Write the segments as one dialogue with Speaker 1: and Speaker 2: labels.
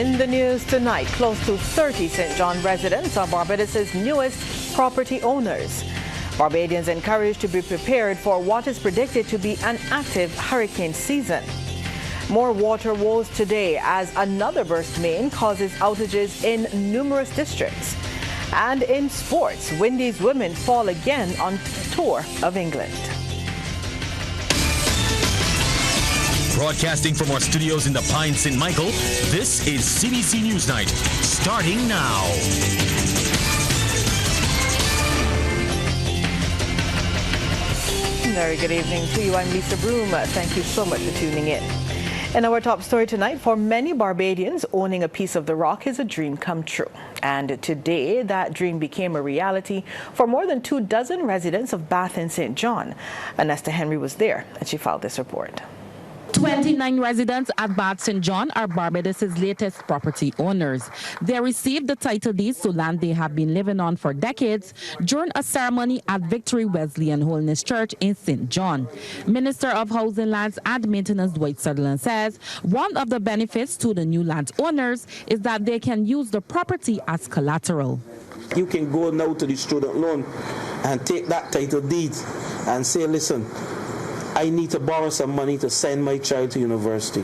Speaker 1: In the news tonight, close to 30 St. John residents are Barbados' newest property owners. Barbadians encouraged to be prepared for what is predicted to be an active hurricane season. More water woes today as another burst main causes outages in numerous districts. And in sports, Windies Women fall again on tour of England.
Speaker 2: Broadcasting from our studios in the Pine St. Michael, this is CBC NewsNight, starting now.
Speaker 1: Very good evening to you. I'm Lisa Broom. Thank you so much for tuning in. And our top story tonight, for many Barbadians, owning a piece of the rock is a dream come true. And today, that dream became a reality for more than 24 residents of Bath and St. John. Anesta Henry was there, and she filed this report.
Speaker 3: 29 residents at Bath St. John are Barbados' latest property owners. They received the title deeds to land they have been living on for decades during a ceremony at Victory Wesleyan Holiness Church in St. John. Minister of Housing, Lands and Maintenance Dwight Sutherland says one of the benefits to the new land owners is that they can use the property as collateral.
Speaker 4: You can go now to the student loan and take that title deed and say, listen, I need to borrow some money to send my child to university.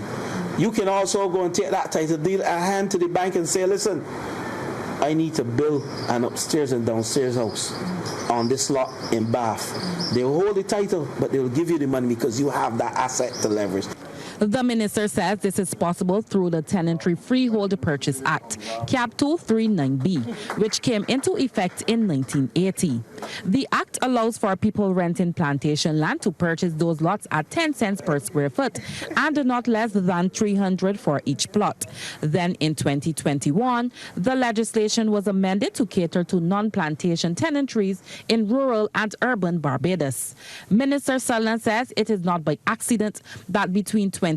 Speaker 4: You can also go and take that title deed and hand to the bank and say, listen, I need to build an upstairs and downstairs house on this lot in Bath. They will hold the title, but they will give you the money because you have that asset to leverage.
Speaker 3: The minister says this is possible through the Tenantry Freehold Purchase Act, Cap 239B, which came into effect in 1980. The act allows for people renting plantation land to purchase those lots at 10 cents per square foot and not less than $300 for each plot. Then in 2021, the legislation was amended to cater to non-plantation tenantries in rural and urban Barbados. Minister Sutherland says it is not by accident that between 2018,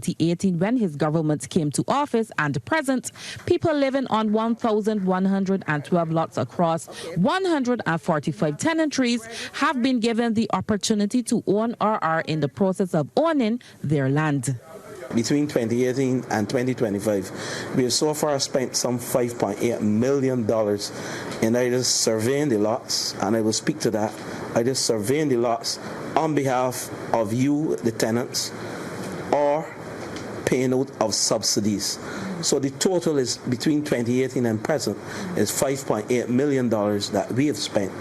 Speaker 3: when his government came to office, and present, people living on 1,112 lots across 145 tenantries have been given the opportunity to own or are in the process of owning their land.
Speaker 4: Between 2018 and 2025, we have so far spent some $5.8 million in either surveying the lots, and I will speak to that, either surveying the lots on behalf of you, the tenants, or paying out of subsidies. So the total is between 2018 and present is $5.8 million that we have spent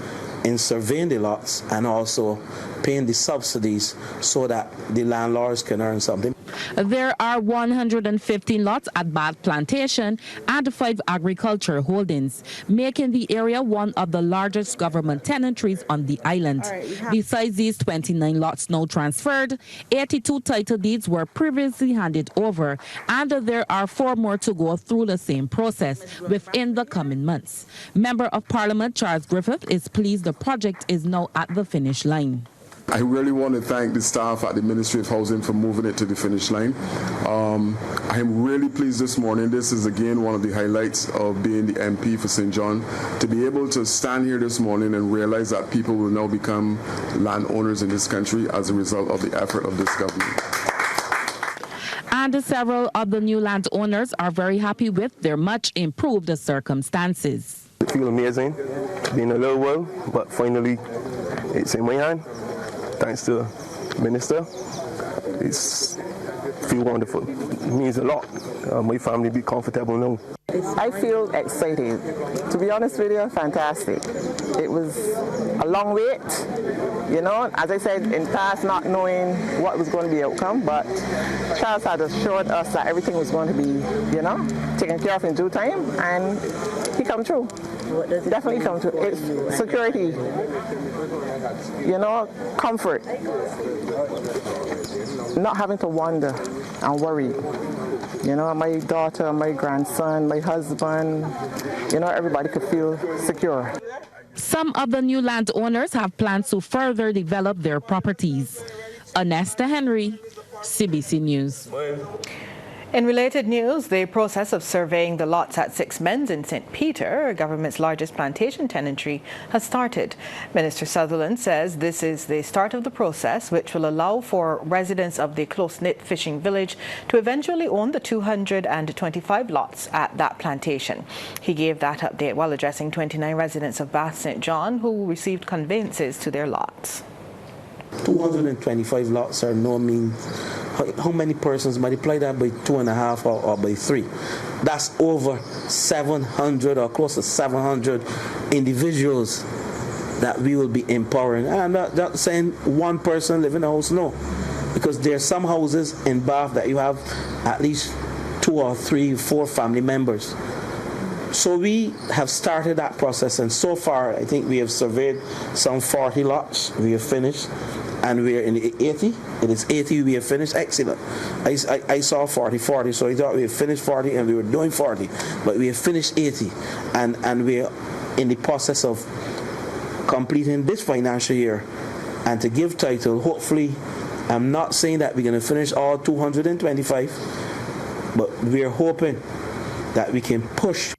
Speaker 4: in surveying the lots and also paying the subsidies so that the landlords can earn something.
Speaker 3: There are 115 lots at Bath Plantation and 5 agriculture holdings, making the area one of the largest government tenantries on the island. Besides these 29 lots now transferred, 82 title deeds were previously handed over, and there are 4 more to go through the same process within the coming months. Member of Parliament Charles Griffith is pleased the project is now at the finish line.
Speaker 5: I really want to thank the staff at the Ministry of Housing for moving it to the finish line. I am really pleased this morning. This is again one of the highlights of being the MP for St. John, to be able to stand here this morning and realize that people will now become landowners in this country as a result of the effort of this government.
Speaker 3: And several of the new landowners are very happy with their much improved circumstances.
Speaker 6: I feel amazing. It's been a little while, but finally it's in my hand. Thanks to the minister. It's feel wonderful. It means a lot. My family be comfortable now.
Speaker 7: I feel excited. To be honest with you, fantastic. It was a long wait, you know, as I said in the past, not knowing what was going to be the outcome, but Charles had assured us that everything was going to be, you know, taken care of in due time, and he come true. Definitely come true. It's security, you know, comfort, not having to wonder and worry. You know, my daughter, my grandson, my husband, you know, everybody could feel secure.
Speaker 3: Some of the new landowners have plans to further develop their properties. Anesta Henry, CBC News.
Speaker 1: In related news, the process of surveying the lots at 6 Men's in St. Peter, government's largest plantation tenantry, has started. Minister Sutherland says this is the start of the process, which will allow for residents of the close-knit fishing village to eventually own the 225 lots at that plantation. He gave that update while addressing 29 residents of Bath St. John who received conveyances to their lots.
Speaker 4: 225 lots are no mean. How many persons? Multiply that by 2.5 or by 3. That's over 700 or close to 700 individuals that we will be empowering. And I'm not saying one person live in a house, no. Because there are some houses in Bath that you have at least 2 or 3, 4 family members. So we have started that process, and so far I think we have surveyed some 40 lots. We have finished, and we are in 80. It is 80 we have finished. Excellent. I saw 40, so I thought we have finished 40 and we were doing 40, but we have finished 80, and we are in the process of completing this financial year. And to give title, hopefully, I'm not saying that we're going to finish all 225, but we are hoping that we can push.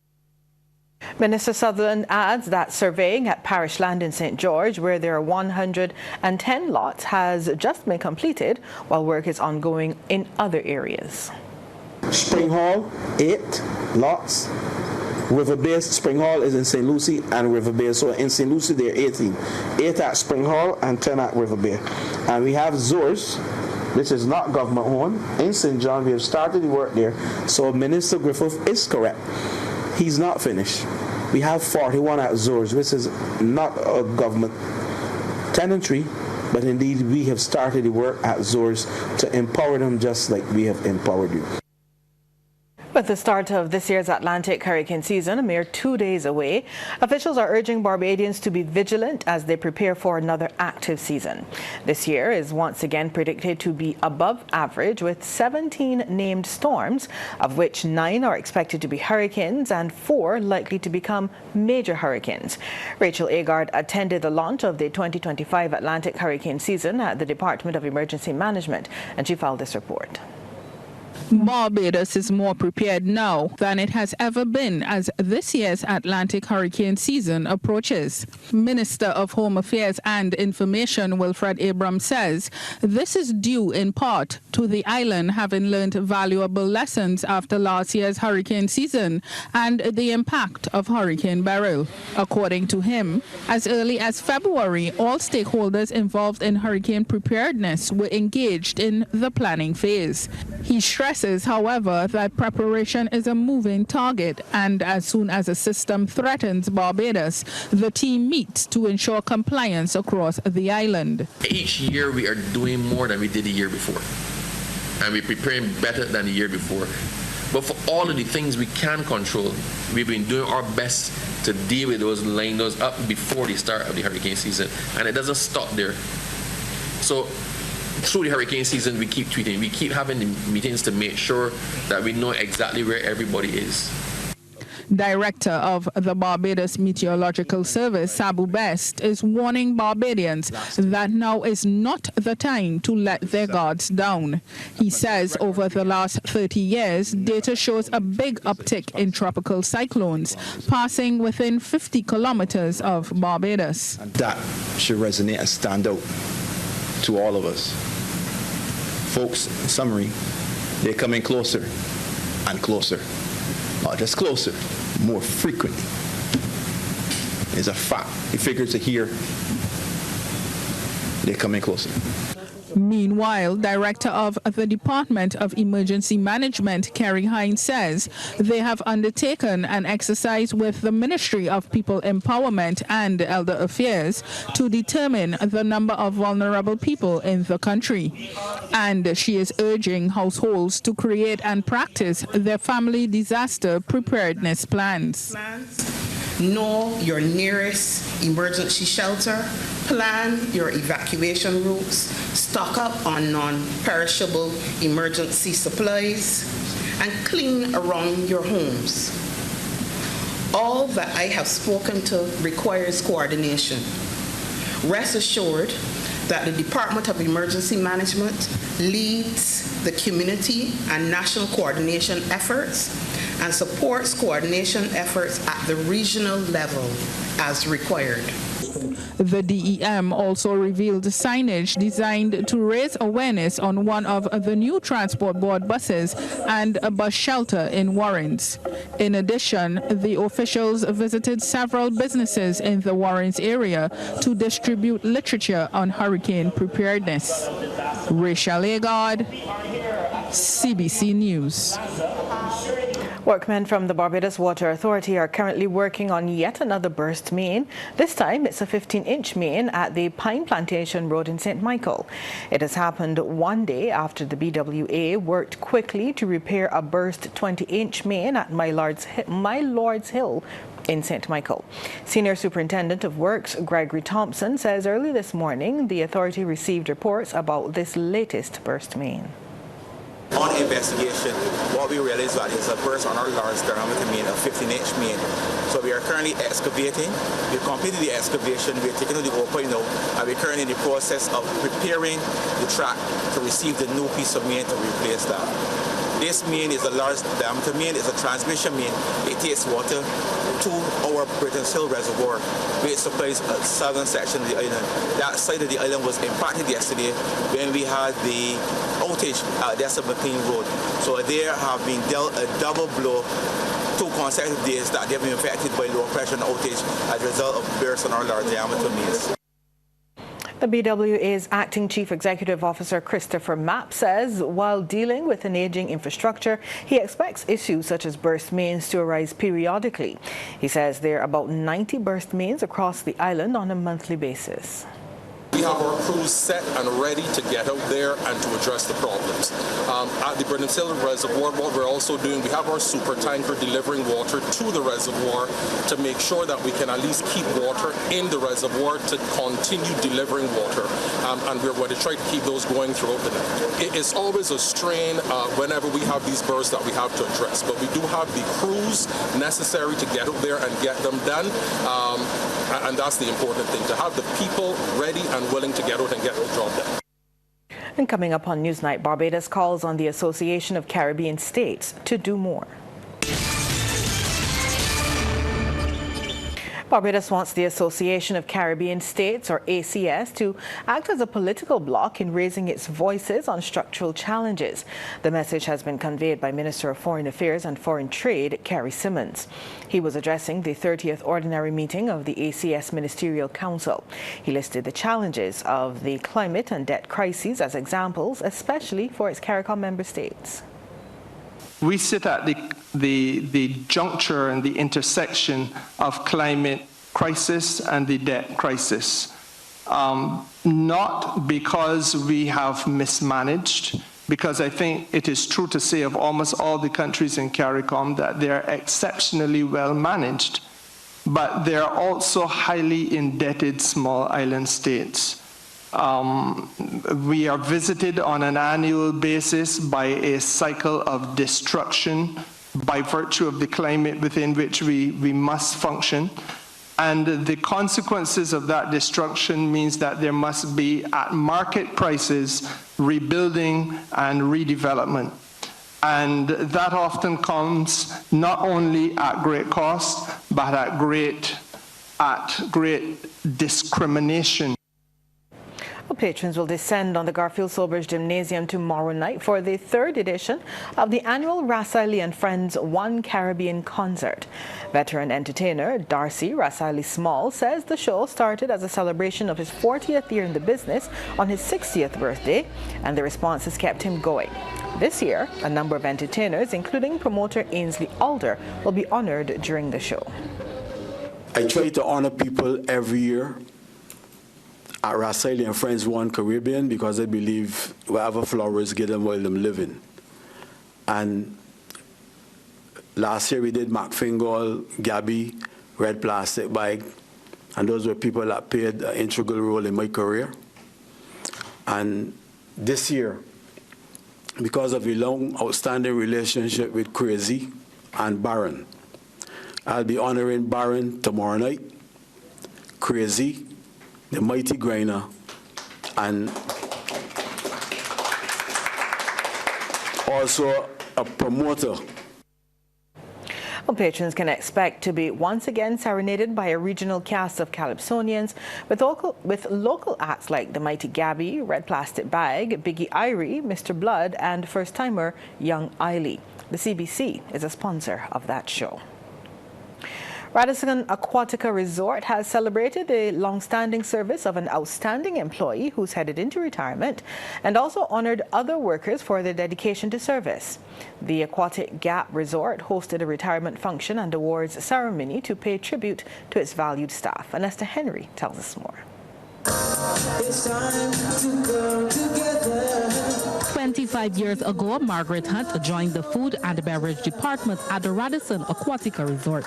Speaker 1: Minister Sutherland adds that surveying at Parish Land in St. George, where there are 110 lots, has just been completed, while work is ongoing in other areas.
Speaker 4: Spring Hall, 8 lots. River Bay, Spring Hall is in St. Lucie and River Bay. So in St. Lucie, there are 18. 8 at Spring Hall and 10 at River Bay. And we have Zors, which is not government owned, in St. John. We have started the work there. So Minister Griffith is correct. He's not finished. We have 41 at Zors, which is not a government tenantry, but indeed we have started the work at Zors to empower them just like we have empowered you.
Speaker 1: With the start of this year's Atlantic hurricane season a mere 2 days away, officials are urging Barbadians to be vigilant as they prepare for another active season. This year is once again predicted to be above average, with 17 named storms, of which 9 are expected to be hurricanes and 4 likely to become major hurricanes. Rachel Agard attended the launch of the 2025 Atlantic hurricane season at the Department of Emergency Management, and she filed this report.
Speaker 8: Barbados is more prepared now than it has ever been as this year's Atlantic hurricane season approaches. Minister of Home Affairs and Information Wilfred Abram says this is due in part to the island having learned valuable lessons after last year's hurricane season and the impact of Hurricane Beryl. According to him, as early as February, all stakeholders involved in hurricane preparedness were engaged in the planning phase. He stresses, however, that preparation is a moving target, and as soon as a system threatens Barbados, the team meets to ensure compliance across the island.
Speaker 9: Each year we are doing more than we did the year before, and we're preparing better than the year before. But for all of the things we can control, we've been doing our best to deal with those, laying those up before the start of the hurricane season, and it doesn't stop there. So through the hurricane season, we keep tweeting, we keep having the meetings to make sure that we know exactly where everybody is.
Speaker 8: Director of the Barbados Meteorological Service, Sabu Best, is warning Barbadians that now is not the time to let their guards down. He says over the last 30 years, data shows a big uptick in tropical cyclones, passing within 50 kilometers of Barbados.
Speaker 10: That should resonate and stand out to all of us. Folks, in summary, they're coming closer and closer. Not just closer, more frequently. It's a fact. The figures are here. They're coming closer.
Speaker 8: Meanwhile, Director of the Department of Emergency Management, Kerry Hines, says they have undertaken an exercise with the Ministry of People Empowerment and Elder Affairs to determine the number of vulnerable people in the country. And she is urging households to create and practice their family disaster preparedness plans.
Speaker 11: Know your nearest emergency shelter, plan your evacuation routes, stock up on non-perishable emergency supplies, and clean around your homes. All that I have spoken to requires coordination. Rest assured that the Department of Emergency Management leads the community and national coordination efforts and supports coordination efforts at the regional level as required.
Speaker 8: The DEM also revealed signage designed to raise awareness on one of the new Transport Board buses and a bus shelter in Warrens. In addition, the officials visited several businesses in the Warrens area to distribute literature on hurricane preparedness. Rachel Agard, CBC News.
Speaker 1: Workmen from the Barbados Water Authority are currently working on yet another burst main. This time, it's a 15-inch main at the Pine Plantation Road in St. Michael. It has happened one day after the BWA worked quickly to repair a burst 20-inch main at My Lord's Hill in St. Michael. Senior Superintendent of Works Gregory Thompson says early this morning the authority received reports about this latest burst main.
Speaker 12: On investigation, what we realized that is a burst on our large diameter main, a 15-inch main. So we are currently excavating. We've completed the excavation. We're taking out the open now, and we're currently in the process of preparing the track to receive the new piece of main to replace that. This main is a large diameter main. It's a transmission main. It takes water to our Britain's Hill Reservoir, which supplies a southern section of the island. That side of the island was impacted yesterday when we had the outage at Desert McLean Road. So there have been dealt a double blow, 2 consecutive days that they've been affected by low pressure and outage as a result of bursts on our large diameter mains.
Speaker 1: The BWA's acting Chief Executive Officer Christopher Mapp says while dealing with an aging infrastructure, he expects issues such as burst mains to arise periodically. He says there are about 90 burst mains across the island on a monthly basis.
Speaker 13: We have our crews set and ready to get out there and to address the problems. At the Britain's Hill Reservoir, what we're also doing, we have our super tanker delivering water to the reservoir to make sure that we can at least keep water in the reservoir to continue delivering water. And we're going to try to keep those going throughout the night. It's always a strain whenever we have these bursts that we have to address, but we do have the crews necessary to get out there and get them done. And that's the important thing, to have the people ready and willing to get out and get the job done.
Speaker 1: And coming up on Newsnight, Barbados calls on the Association of Caribbean States to do more. Barbados wants the Association of Caribbean States, or ACS, to act as a political bloc in raising its voices on structural challenges. The message has been conveyed by Minister of Foreign Affairs and Foreign Trade, Kerry Simmons. He was addressing the 30th Ordinary Meeting of the ACS Ministerial Council. He listed the challenges of the climate and debt crises as examples, especially for its CARICOM member states.
Speaker 14: We sit at the juncture and the intersection of climate crisis and the debt crisis. Not because we have mismanaged, because I think it is true to say of almost all the countries in CARICOM that they are exceptionally well managed, but they are also highly indebted small island states. We are visited on an annual basis by a cycle of destruction by virtue of the climate within which we must function. And the consequences of that destruction means that there must be, at market prices, rebuilding and redevelopment. And that often comes not only at great cost, but at great discrimination.
Speaker 1: Patrons will descend on the Garfield Sobridge Gymnasium tomorrow night for the 3rd edition of the annual Rasaili and Friends One Caribbean Concert. Veteran entertainer Darcy Rasaili Small says the show started as a celebration of his 40th year in the business on his 60th birthday, and the response has kept him going. This year, a number of entertainers, including promoter Ainsley Alder, will be honored during the show.
Speaker 15: I try to honor people every year at Rasaili and Friends One Caribbean because I believe wherever flowers get them while them living. And last year we did Mac Fingal, Gabby, Red Plastic Bag, and those were people that played an integral role in my career. And this year, because of a long outstanding relationship with Crazy and Baron, I'll be honoring Baron tomorrow night, Crazy, the Mighty Grinder, and also a promoter.
Speaker 1: Well, patrons can expect to be once again serenaded by a regional cast of Calypsonians with local acts like the Mighty Gabby, Red Plastic Bag, Biggie Irie, Mr. Blood, and first-timer Young Eiley. The CBC is a sponsor of that show. Radisson Aquatica Resort has celebrated the long-standing service of an outstanding employee who's headed into retirement and also honored other workers for their dedication to service. The Aquatic Gap Resort hosted a retirement function and awards ceremony to pay tribute to its valued staff. Anesta Henry tells us more.
Speaker 16: It's time to go together.
Speaker 3: 25 years ago, Margaret Hunt joined the food and beverage department at the Radisson Aquatica Resort.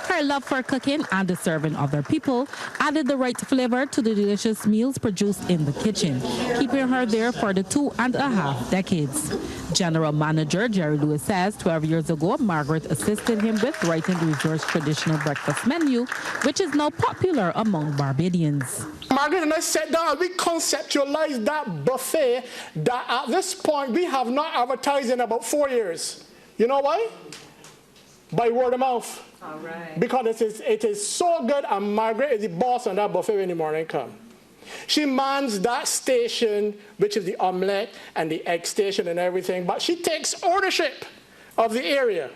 Speaker 3: Her love for cooking and the serving other people added the right flavor to the delicious meals produced in the kitchen, keeping her there for the 2.5 decades. General Manager Jerry Lewis says 12 years ago, Margaret assisted him with writing the resort's traditional breakfast menu, which is now popular among Barbadians.
Speaker 17: Margaret and I sat down and we conceptualized that buffet that at this point we have not advertised in about 4 years. You know why? By word of mouth.
Speaker 1: All right.
Speaker 17: Because it is so good, and Margaret is the boss on that buffet when the morning comes. She mans that station, which is the omelette and the egg station and everything, but she takes ownership of the area.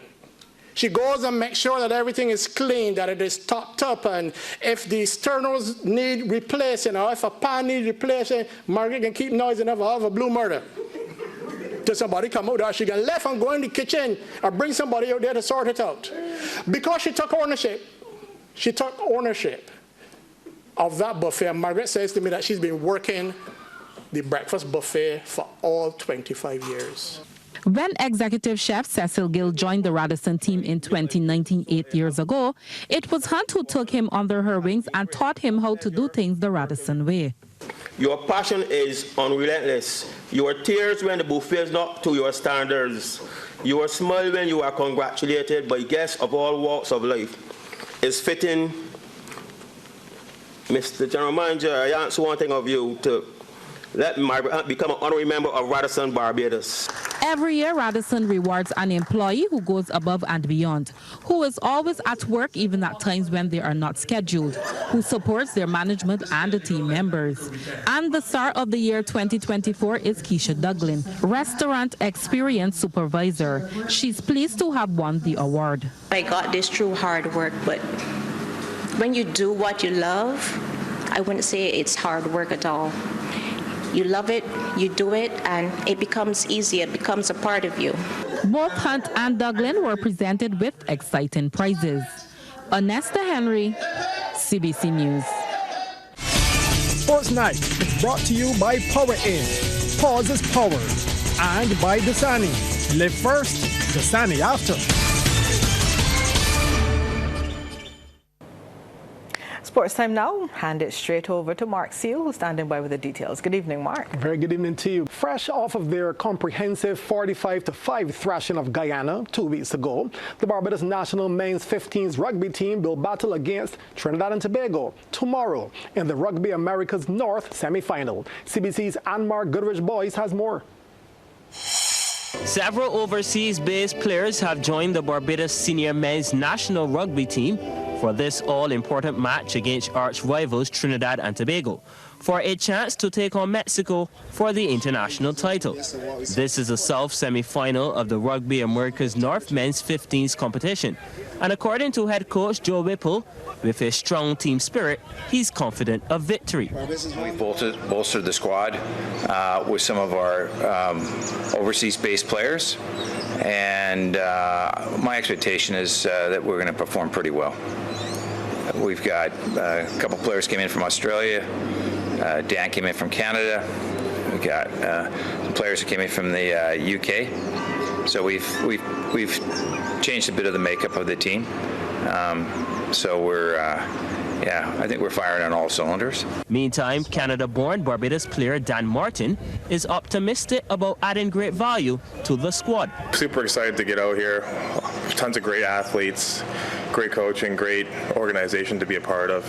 Speaker 17: She goes and makes sure that everything is clean, that it is topped up, and if the sternals need replacing or if a pan needs replacing, Margaret can keep noise enough to have a blue murder. Till somebody come out there, she can left and go in the kitchen or bring somebody out there to sort it out. Because she took ownership of that buffet. Margaret says to me that she's been working the breakfast buffet for all 25 years.
Speaker 3: When executive chef Cecil Gill joined the Radisson team in 2019, 8 years ago, it was Hunt who took him under her wings and taught him how to do things the Radisson way.
Speaker 18: Your passion is unrelentless. Your tears when the buffet is not to your standards. Your smile when you are congratulated by guests of all walks of life. It's fitting, Mr. General Manager, I ask one thing of you to let Margaret become an honorary member of Radisson Barbados.
Speaker 3: Every year, Radisson rewards an employee who goes above and beyond, who is always at work even at times when they are not scheduled, who supports their management and the team members. And the star of the year 2024 is Keisha Duglin, Restaurant Experience Supervisor. She's pleased to have won the award.
Speaker 19: I got this through hard work, but when you do what you love, I wouldn't say it's hard work at all. You love it, you do it, and it becomes easy. It becomes a part of you.
Speaker 3: Both Hunt and Duglin were presented with exciting prizes. Anesta Henry, CBC News.
Speaker 20: Sports Night is brought to you by Power In. Pause is power. And by Dasani. Live first, Dasani after.
Speaker 1: Sports time now. Hand it straight over to Mark Seal, who's standing by with the details. Good evening, Mark.
Speaker 20: Very good evening to you. Fresh off of their comprehensive 45-5 thrashing of Guyana 2 weeks ago, the Barbados national men's 15s rugby team will battle against Trinidad and Tobago tomorrow in the Rugby Americas North semi-final. CBC's Anmar Goodrich Boys has more.
Speaker 21: Several overseas-based players have joined the Barbados senior men's national rugby team for this all-important match against arch-rivals Trinidad and Tobago for a chance to take on Mexico for the international title. This is the South semi-final of the Rugby Americas North men's 15s competition. And according to head coach Joe Whipple, with a strong team spirit, he's confident of victory.
Speaker 22: We bolstered the squad with some of our overseas-based players, and my expectation is that we're going to perform pretty well. We've got a couple players came in from Australia. Dan came in from Canada. We've got some players who came in from the UK. So we've changed a bit of the makeup of the team. So we're, I think we're firing on all cylinders.
Speaker 21: Meantime, Canada-born Barbados player Dan Martin is optimistic about adding great value to the squad.
Speaker 23: Super excited to get out here. Tons of great athletes, great coaching, great organization to be a part of.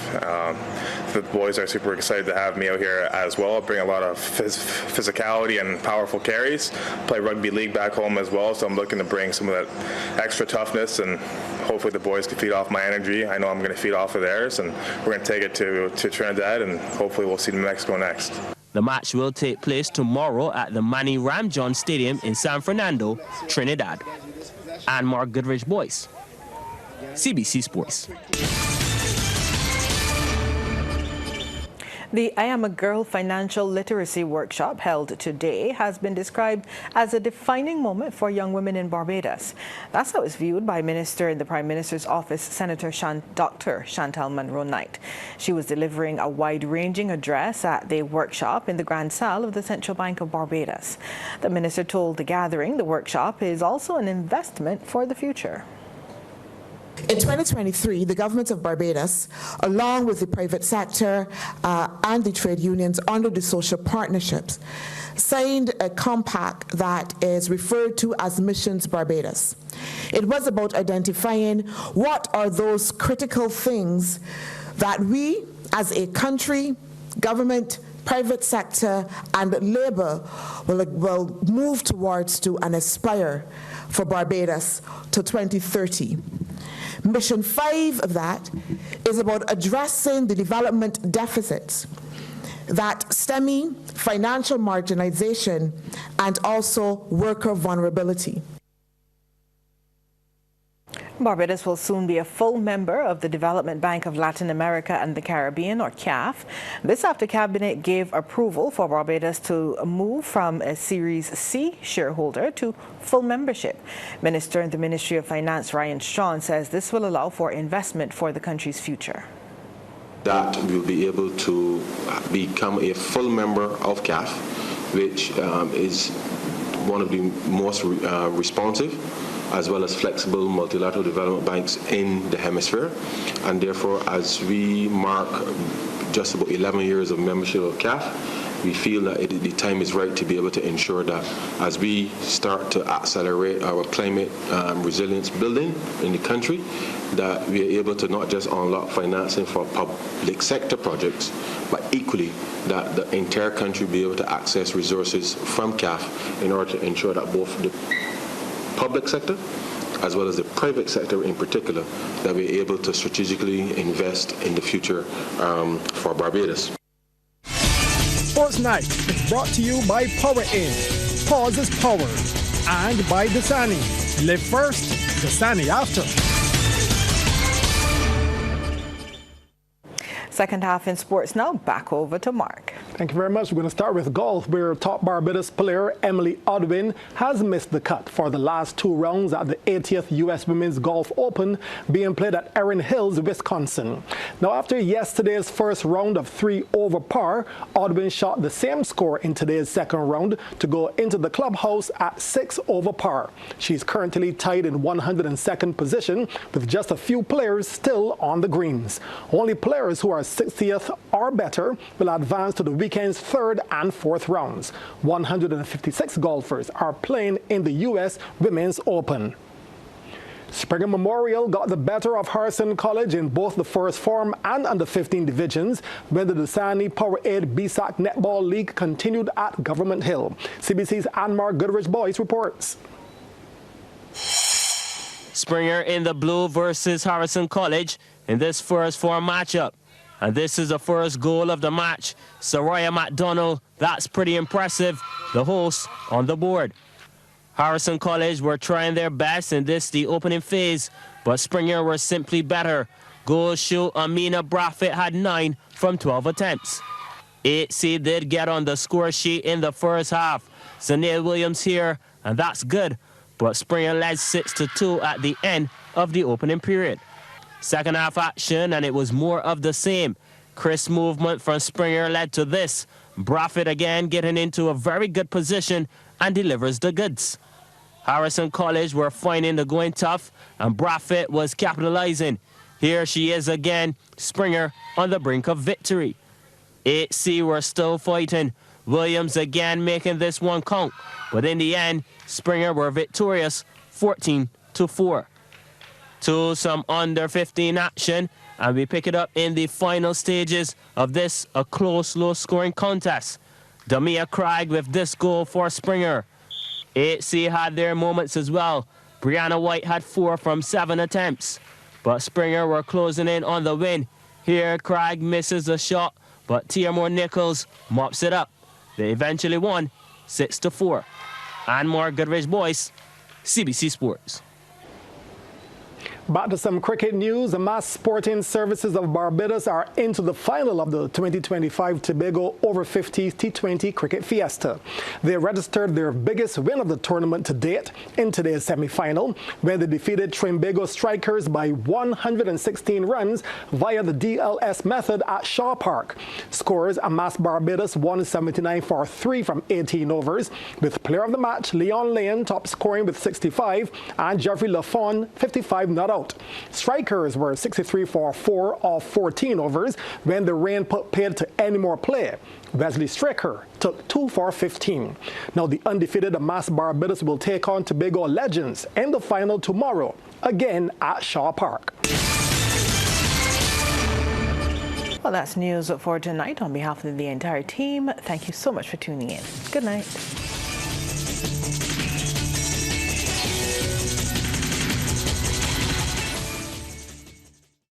Speaker 23: the boys are super excited to have me out here as well. I bring a lot of physicality and powerful carries. Play rugby league back home as well, so I'm looking to bring some of that extra toughness, and hopefully the boys can feed off my energy. I know I'm going to feed off of theirs, and we're going to take it to Trinidad, and hopefully we'll see Mexico next.
Speaker 21: The match will take place tomorrow at the Manny Ramjohn Stadium in San Fernando, Trinidad. And Mark Goodrich Boyce, CBC Sports.
Speaker 1: The I Am a Girl Financial Literacy Workshop held today has been described as a defining moment for young women in Barbados. That's how it's viewed by Minister in the Prime Minister's office, Senator Dr. Chantal Munro-Knight. She was delivering a wide-ranging address at the workshop in the Grand Salle of the Central Bank of Barbados. The minister told the gathering the workshop is also an investment for the future.
Speaker 2: In 2023, the government of Barbados, along with the private sector and the trade unions under the social partnerships, signed a compact that is referred to as Missions Barbados. It was about identifying what are those critical things that we as a country, government, private sector and labor will move towards to and aspire for Barbados to 2030. Mission 5 of that is about addressing the development deficits that stem financial marginalization and also worker vulnerability.
Speaker 1: Barbados will soon be a full member of the Development Bank of Latin America and the Caribbean, or CAF. This after Cabinet gave approval for Barbados to move from a Series C shareholder to full membership. Minister in the Ministry of Finance, Ryan Strachan, says this will allow for investment for the country's future.
Speaker 5: That we'll be able to become a full member of CAF, which is one of the most responsive as well as flexible multilateral development banks in the hemisphere. And therefore, as we mark just about 11 years of membership of CAF, we feel that the time is right to be able to ensure that as we start to accelerate our climate resilience building in the country, that we are able to not just unlock financing for public sector projects, but equally that the entire country be able to access resources from CAF in order to ensure that both the public sector as well as the private sector in particular, that we're able to strategically invest in the future for Barbados.
Speaker 20: Sports Night is brought to you by Power In, Pause is Power, and by Dasani. Live first, Dasani after.
Speaker 1: Second half in sports now, back over to Mark.
Speaker 20: Thank you very much. We're going to start with golf, where top Barbados player Emily Odwin has missed the cut for the last 2 rounds at the 80th U.S. Women's Golf Open being played at Erin Hills, Wisconsin. Now, after yesterday's first round of 3 over par, Odwin shot the same score in today's second round to go into the clubhouse at 6 over par. She's currently tied in 102nd position with just a few players still on the greens. Only players who are 60th or better will advance to the weekend's 3rd and 4th rounds. 156 golfers are playing in the U.S. Women's Open. Springer Memorial got the better of Harrison College in both the first form and under 15 divisions when the Dasani Powerade BSAC Netball League continued at Government Hill. CBC's Anmar Goodrich Boyce reports.
Speaker 21: Springer in the blue versus Harrison College in this first form matchup. And this is the first goal of the match. Soraya McDonald, that's pretty impressive. The host on the board. Harrison College were trying their best in the opening phase, but Springer were simply better. Goal shoot Amina Braffett had 9 from 12 attempts. 8C did get on the score sheet in the first half. Zaneil Williams here, and that's good. But Springer led 6-2 at the end of the opening period. Second half action, and it was more of the same. Crisp movement from Springer led to this. Braffett again getting into a very good position and delivers the goods. Harrison College were finding the going tough, and Braffett was capitalizing. Here she is again, Springer on the brink of victory. 8C were still fighting. Williams again making this one count, but in the end, Springer were victorious, 14-4. to some under 15 action, and we pick it up in the final stages of this a close, low-scoring contest. Damia Craig with this goal for Springer. HC had their moments as well. Brianna White had 4 from 7 attempts, but Springer were closing in on the win. Here, Craig misses a shot, but Tiamore Nichols mops it up. They eventually won 6-4. And more Goodrich Boys, CBC Sports.
Speaker 20: Back to some cricket news. The Mass Sporting Services of Barbados are into the final of the 2025 Tobago Over 50s T20 Cricket Fiesta. They registered their biggest win of the tournament to date in today's semi-final, where they defeated Trinbago Strikers by 116 runs via the DLS method at Shaw Park. Scores: Mass Barbados 179 for 3 from 18 overs, with player of the match Leon Lane top scoring with 65 and Jeffrey Lafon 55 not out. Strikers were 63 for 4 of 14 overs when the rain put paid to any more play. Wesley Stricker took 2 for 15. Now the undefeated Mass Barbados will take on Tobago Legends in the final tomorrow, again at Shaw Park.
Speaker 1: Well, that's news for tonight. On behalf of the entire team, thank you so much for tuning in. Good night.